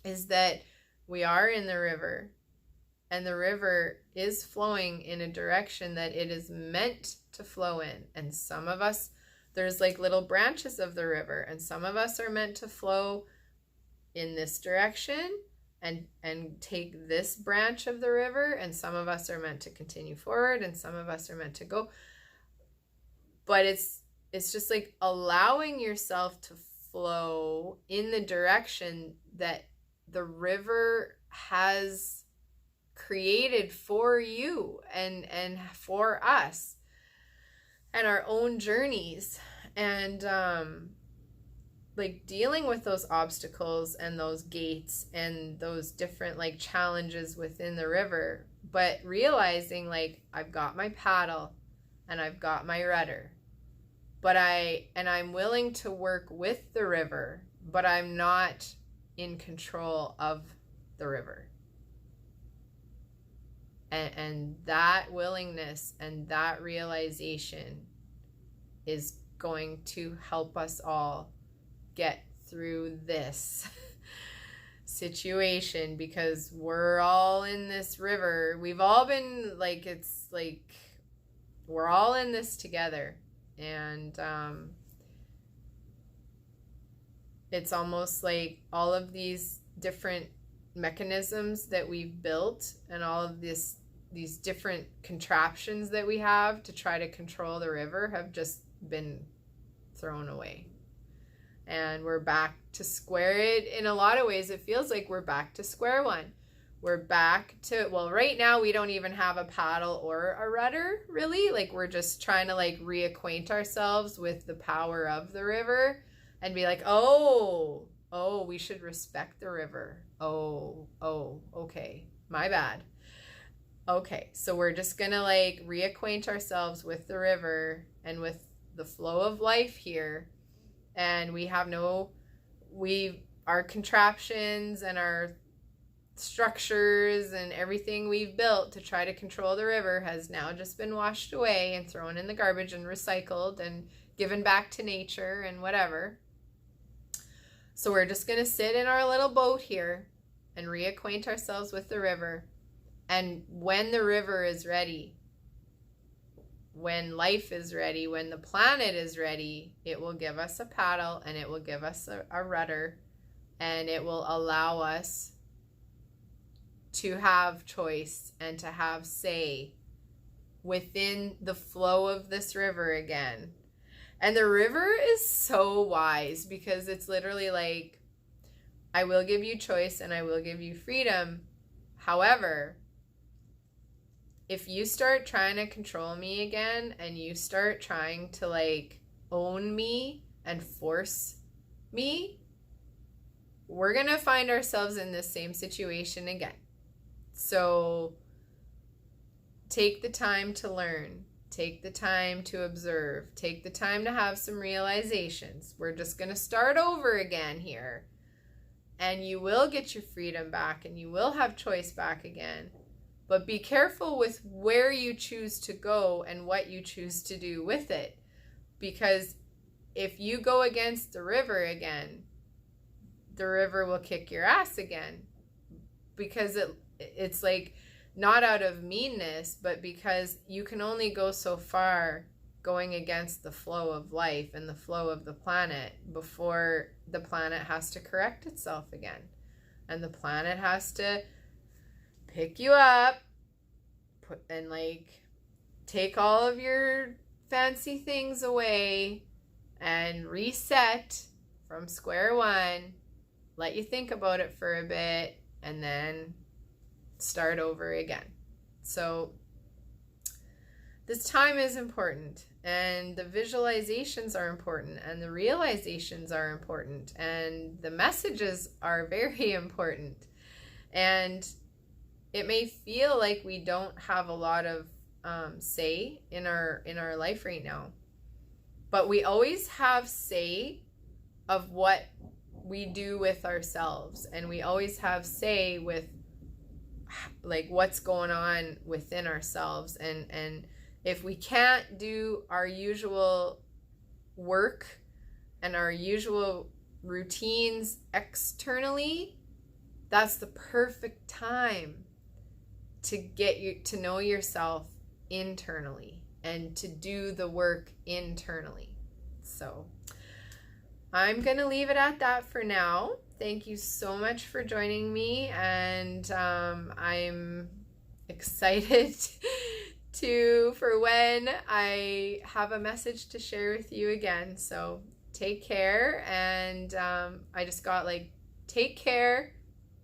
is that we are in the river, and the river is flowing in a direction that it is meant to flow in. And some of us, there's like little branches of the river, and some of us are meant to flow in this direction and take this branch of the river, and some of us are meant to continue forward, and some of us are meant to go. But it's just like allowing yourself to flow in the direction that the river has created for you and for us and our own journeys, and like dealing with those obstacles and those gates and those different like challenges within the river, but realizing like I've got my paddle and I've got my rudder, but I'm willing to work with the river, but I'm not in control of the river. And that willingness and that realization is going to help us all get through this. situation, because we're all in this river. We've all been like, it's like we're all in this together. And it's almost like all of these different mechanisms that we've built and all of these different contraptions that we have to try to control the river have just been thrown away. And we're back to square it. In a lot of ways, it feels like we're back to square one. We're back to, well, right now we don't even have a paddle or a rudder, really. Like, we're just trying to like reacquaint ourselves with the power of the river and be like, oh, we should respect the river. Oh, okay, my bad. Okay, so we're just gonna like reacquaint ourselves with the river and with the flow of life here. And our contraptions and our structures and everything we've built to try to control the river has now just been washed away and thrown in the garbage and recycled and given back to nature and whatever. So we're just going to sit in our little boat here and reacquaint ourselves with the river. And when the river is ready, when life is ready, when the planet is ready, it will give us a paddle and it will give us a rudder, and it will allow us to have choice and to have say within the flow of this river again. And the river is so wise, because it's literally like, I will give you choice and I will give you freedom. However, if you start trying to control me again and you start trying to like own me and force me, we're going to find ourselves in this same situation again. So take the time to learn, take the time to observe, take the time to have some realizations. We're just going to start over again here, and you will get your freedom back and you will have choice back again. But be careful with where you choose to go and what you choose to do with it. Because if you go against the river again, the river will kick your ass again. Because it's like, not out of meanness, but because you can only go so far going against the flow of life and the flow of the planet before the planet has to correct itself again. And the planet has to pick you up and like take all of your fancy things away and reset from square one, let you think about it for a bit, and then start over again. So this time is important, and the visualizations are important, and the realizations are important, and the messages are very important. And it may feel like we don't have a lot of say in our life right now, but we always have say of what we do with ourselves, and we always have say with like what's going on within ourselves. And if we can't do our usual work and our usual routines externally, that's the perfect time to get you to know yourself internally and to do the work internally. So I'm going to leave it at that for now. Thank you so much for joining me, and I'm excited for when I have a message to share with you again. So take care, and I just got like, take care,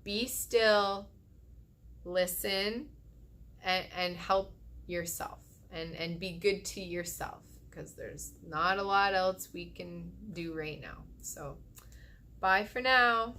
be still, listen, and help yourself, and be good to yourself, because there's not a lot else we can do right now. So bye for now.